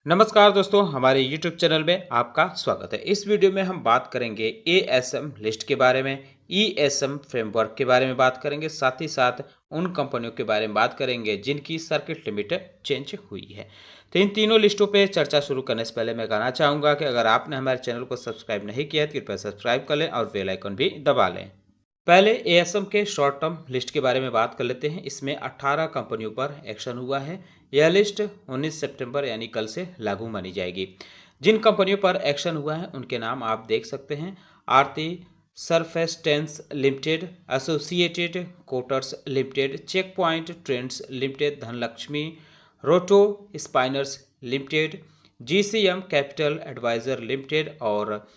नमस्कार दोस्तों, हमारे YouTube चैनल में आपका स्वागत है। इस वीडियो में हम बात करेंगे एएसएम लिस्ट के बारे में, ईएसएम फ्रेमवर्क के बारे में बात करेंगे, साथ ही साथ उन कंपनियों के बारे में बात करेंगे जिनकी सर्किट लिमिट चेंज हुई है। तो इन तीनों लिस्टों पे चर्चा शुरू करने से पहले मैं कहना चाहूँगा कि अगर आपने हमारे चैनल को सब्सक्राइब नहीं किया है तो कृपया सब्सक्राइब कर लें और बेल आइकन भी दबा लें। पहले एएसएम के शॉर्ट टर्म लिस्ट के बारे में बात कर लेते हैं। इसमें 18 कंपनियों पर एक्शन हुआ है। यह लिस्ट 19 सितंबर यानी कल से लागू मानी जाएगी। जिन कंपनियों पर एक्शन हुआ है उनके नाम आप देख सकते हैं। Aarti surfactants limited, associated coaters limited, check point trends limited, Dhanlaxmi roto spinners limited, GCM capital advisor limited और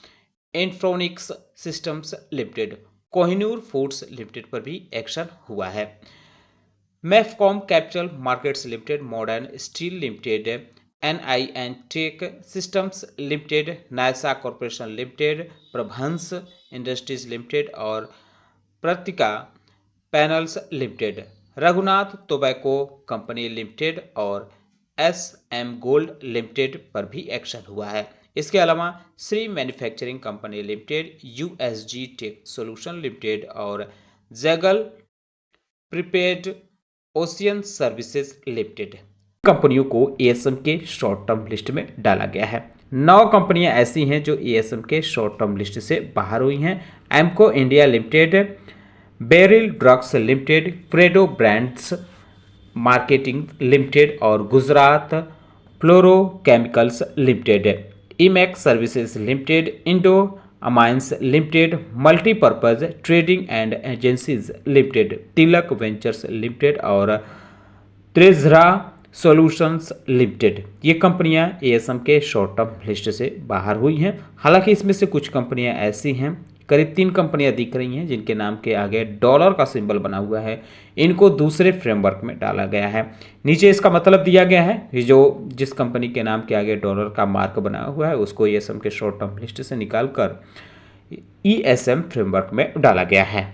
Entronics systems limited. Kohinoor foods limited पर भी एक्शन हुआ है। Mafcom capital markets limited, modern steel limited, NIN tech systems limited, Naysaa corporation limited, Prabhans industries limited और Pratika panels limited, Raghunath tobacco company limited और SM gold limited पर भी action हुआ है। इसके अलावा Shri manufacturing company limited, USG tech solution limited और जैगल प्रीपेड ओशियन सर्विसेज लिमिटेड कंपनियों को एएसएम के शॉर्ट टर्म लिस्ट में डाला गया है। 9 कंपनियां ऐसी हैं जो एएसएम के शॉर्ट टर्म लिस्ट से बाहर हुई हैं। Emco India limited, Beryl drugs limited, Credo brands marketing limited और गुजरात फ्लोरोकेमिकल्स लिमिटेड, इमैक्स services limited, Indo amines limited, multipurpose trading and agencies limited, Tilak ventures limited और त्रिजरा सॉल्यूशंस लिमिटेड। ये कंपनियां एएसएम के शॉर्ट टर्म लिस्ट से बाहर हुई हैं। हालांकि इसमें से कुछ कंपनियां ऐसी हैं, करीब 3 कंपनियां दिख रही हैं जिनके नाम के आगे डॉलर का सिंबल बना हुआ है। इनको दूसरे फ्रेमवर्क में डाला गया है। नीचे इसका मतलब दिया गया है, जो जिस कंपनी के नाम के आगे डॉलर का मार्क बना हुआ है उसको एएसएम के शॉर्ट टर्म लिस्ट से निकालकर ईएसएम फ्रेमवर्क में डाला गया है।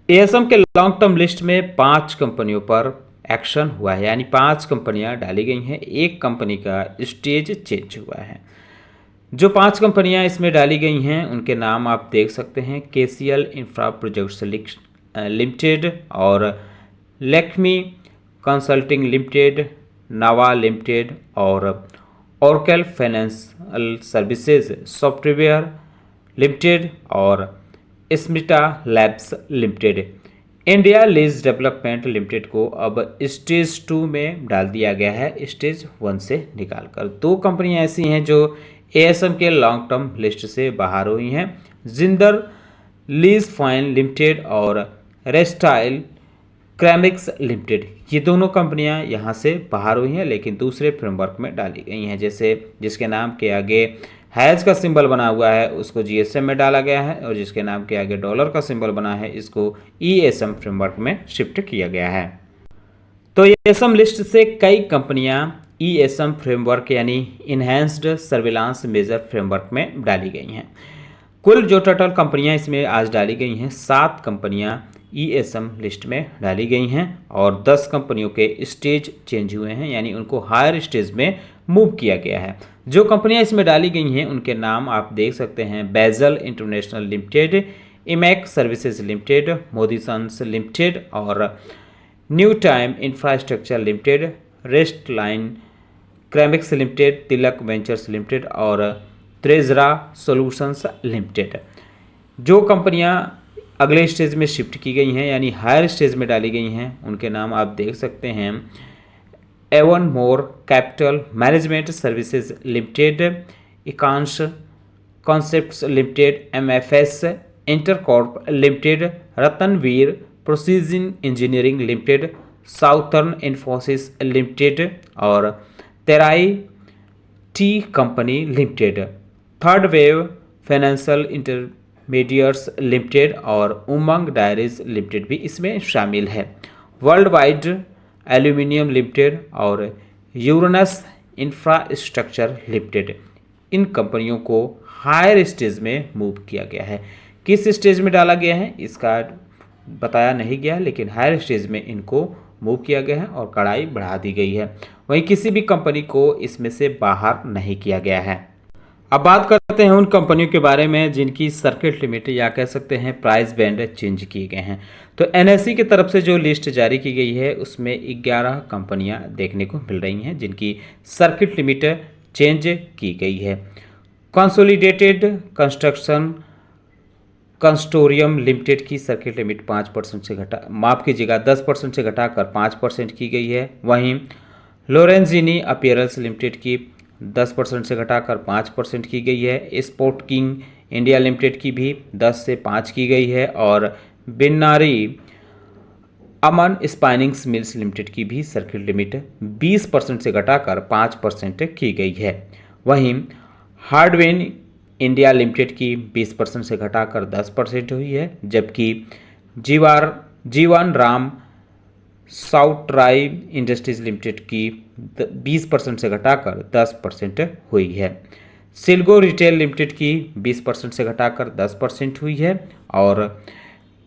एएसएम के लॉन्ग टर्म लिस्ट में 5 कंपनियों पर एक्शन हुआ है, यानी 5 कंपनियां डाली गई हैं। एक कंपनी का स्टेज चेंज हुआ है। जो 5 कंपनियां इसमें डाली गई हैं उनके नाम आप देख सकते हैं। केसीएल इंफ्रा प्रोजेक्ट्स लिमिटेड और Lakshmi consulting limited, Nava limited और Oracle financial services software limited और Smita labs limited. India lease development limited को अब स्टेज 2 में डाल दिया गया है, स्टेज 1 से निकालकर। 2 कंपनियां ऐसी हैं जो एएसएम के लॉन्ग टर्म लिस्ट से बाहर हुई हैं। जिंदल लीज फाइन लिमिटेड और रेस्टाइल क्रैमिक्स लिमिटेड। ये दोनों कंपनियां यहां से बाहर हुई हैं लेकिन दूसरे फ्रेमवर्क में डाली गई हैं। जैसे जिसके नाम के आगे हैज का सिंबल बना हुआ है उसको जीएसएम में डाला गया है और जिसके नाम के आगे डॉलर का सिंबल बना है इसको ईएसएम फ्रेमवर्क में शिफ्ट किया गया है। तो एएसएम लिस्ट से कई कंपनियां ईएसएम फ्रेमवर्क यानी इन्हेंस्ड सर्विलांस मेजर फ्रेमवर्क में डाली गई हैं। कुल जो टोटल कंपनियां इसमें आज डाली गई हैं, 7 कंपनियां ईएसएम लिस्ट में डाली गई हैं और 10 कंपनियों के स्टेज चेंज हुए हैं, यानी उनको हायर स्टेज में मूव किया गया है। जो कंपनियां इसमें डाली गई हैं उनके नाम आप देख सकते हैं। बेजल इंटरनेशनल लिमिटेड, इमैक्स services limited, Modi sons limited और new time infrastructure limited, rest line ceramics limited, Tilak ventures limited और त्रेजरा सॉल्यूशंस लिमिटेड। जो कंपनियां अगले स्टेज में शिफ्ट की गई हैं यानी हायर स्टेज में डाली गई हैं उनके नाम आप देख सकते हैं। Avonmore capital management services limited, Ekansh concepts limited, MFS intercorp limited, Ratnaveer precision engineering limited, southern Infosys limited और Terai tea company limited, third wave financial intermediates limited और उमंग डायरीज लिमिटेड भी इसमें शामिल है। वर्ल्ड वाइड एल्यूमिनियम लिमिटेड और Uranus infrastructure limited. इन कंपनियों को हायर स्टेज में मूव किया गया है। किस स्टेज में डाला गया है इसका बताया नहीं गया, लेकिन हायर स्टेज में इनको मूव किया गया है और कड़ाई बढ़ा दी गई है। वहीं किसी भी कंपनी को इसमें से बाहर नहीं किया गया है। अब बात करते हैं उन कंपनियों के बारे में जिनकी सर्किट लिमिट या कह सकते हैं प्राइस बैंड चेंज किए गए हैं। तो एनएसई की तरफ से जो लिस्ट जारी की गई है उसमें 11 कंपनियां देखने को मिल रही हैं जिनकी सर्किट लिमिट चेंज की गई है। कंसोलिडेटेड कंस्ट्रक्शन कंस्टोरियम लिमिटेड की सर्किट लिमिट 5% से माफ़ कीजिएगा 10% से घटाकर 5% की गई है। वहीं लोरेंजिनी अपीयरेंस लिमिटेड की 10% से घटाकर 5% की गई है। स्पोर्ट किंग इंडिया लिमिटेड की भी 10 से 5 की गई है और बिन्नारी अमन स्पाइनिंग्स मिल्स लिमिटेड की भी सर्किट लिमिट 20% से घटाकर 5% की गई है। वहीं हार्डवेन इंडिया लिमिटेड की 20% से घटाकर 10% हुई है, जबकि जीवन राम साउट्राई इंडस्ट्रीज लिमिटेड की 20% से घटाकर 10% हुई है। सिल्गो रिटेल लिमिटेड की 20% से घटाकर 10% हुई है और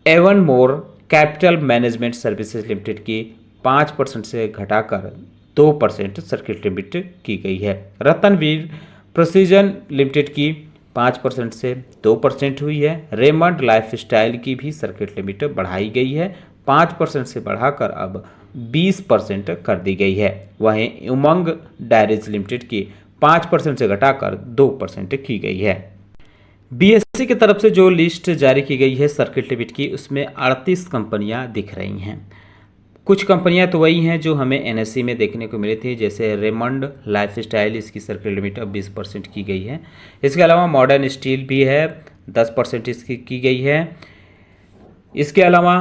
Avonmore capital management services limited की 5% से घटाकर 2% सर्किट लिमिट की गई है। रतनवीर प्रोसीजन लिमिटेड की 5% से 2% हुई है। रेमंड लाइफस्टाइल की भी सर्किट लिमिट बढ़ाई गई है, 5% से बढ़ाकर अब 20% कर दी गई है। वहीं उमंग डायरीज लिमिटेड की 5% से घटाकर 2% की गई है। बीएसई की तरफ से जो लिस्ट जारी की गई है सर्किट लिमिट की उसमें 38 कंपनियां दिख रही हैं। कुछ कंपनियां तो वही हैं जो हमें एनएसई में देखने को मिली थी, जैसे रेमंड लाइफस्टाइल, इसकी सर्किट लिमिट अब 20% की गई है। इसके अलावा मॉडर्न स्टील भी है, 10% इसकी की गई है। इसके अलावा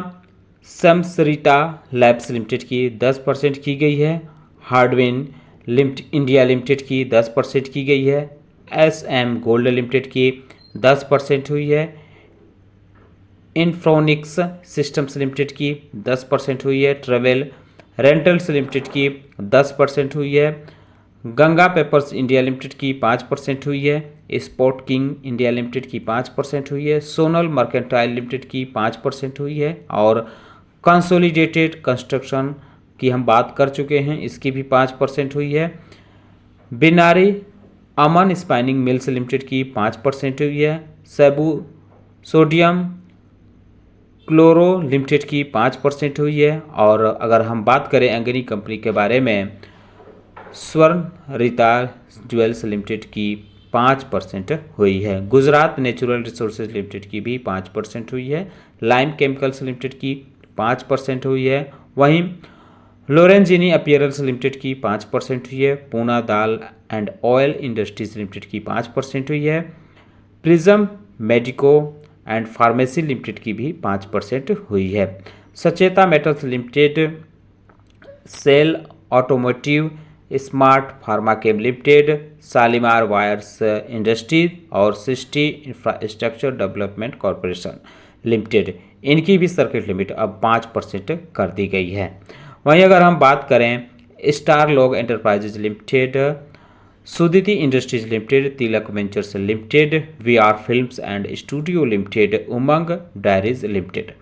समसरिता लैब्स लिमिटेड की 10% की गई है। हार्डवेन इंडिया लिमिटेड की 10% की गई है। एसएम गोल्ड लिमिटेड की 10% हुई है। इन्फ्रोनिक्स सिस्टम्स लिमिटेड की 10% हुई है। ट्रेवल रेंटल्स लिमिटेड की 10% हुई है। गंगा पेपर्स इंडिया लिमिटेड की 5% हुई है। स्पोर्ट किंग इंडिया लिमिटेड की 5% हुई है। सोनल मर्केंटाइल लिमिटेड की 5% हुई है और कंसोलिडेटेड कंस्ट्रक्शन की हम बात कर चुके हैं, इसकी भी 5% हुई है। बिनारी अमन स्पाइनिंग मिल्स लिमिटेड की 5% हुई है। सेबू सोडियम क्लोरो लिमिटेड की 5% हुई है और अगर हम बात करें अंगनी कंपनी के बारे में, स्वर्ण रीता ज्वेल्स लिमिटेड की 5% हुई है। गुजरात नेचुरल रिसोर्सेज लिमिटेड की भी 5% हुई है। लाइम केमिकल्स लिमिटेड की 5% हुई है। वहीं लोरेंजिनी अपीयरेंस लिमिटेड की 5% हुई है। Poona dal and oil industries limited की 5% हुई है। Prism medico and pharmacy limited की भी 5% हुई है। सचेता मेटल्स लिमिटेड, सेल automotive, smart pharmachem limited, Shalimar wires industries और सिस्टी इंफ्रास्ट्रक्चर डेवलपमेंट कॉरपोरेशन लिमिटेड, इनकी भी सर्किट लिमिट अब 5% कर दी गई है। वहीं अगर हम बात करें star log enterprises limited, Suditi industries limited, Tilak ventures limited, VR films and studio limited, Umang dairies limited.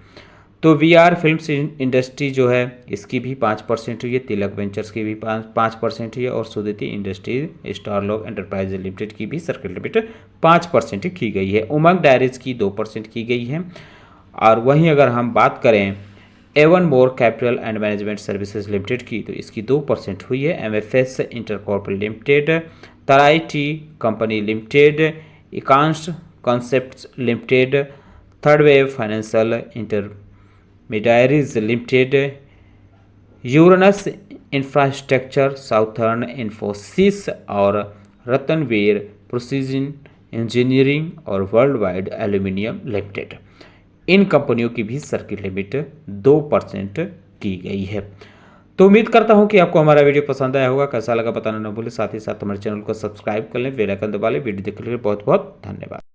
तो वीआर फिल्म्स इंडस्ट्री जो है इसकी भी 5% हुई है। तिलक वेंचर्स की भी 5% हुई है और Suditi industries star log enterprises limited की भी सर्किट लिमिट 5% की गई है। उमंग डायरीज की 2% की गई है। और वहीं अगर हम बात करें Avonmore capital and management services limited की, तो इसकी 2% हुई है। MFS intercorporate limited, Terai tea company limited, Ekansh concepts limited, third wave financial intermediaries limited, Uranus infrastructure, southern Infosys और रतनवीर प्रोसीजन इंजीनियरिंग और वर्ल्ड वाइड एल्यूमिनियम लिमिटेड, इन कंपनियों की भी सर्किट लिमिट 2% की गई है। तो उम्मीद करता हूं कि आपको हमारा वीडियो पसंद आया होगा। कैसा लगा बताना न भूलें, साथ ही साथ हमारे चैनल को सब्सक्राइब कर लें, बेल आइकन दबा लें। वीडियो देखने के लिए बहुत बहुत धन्यवाद।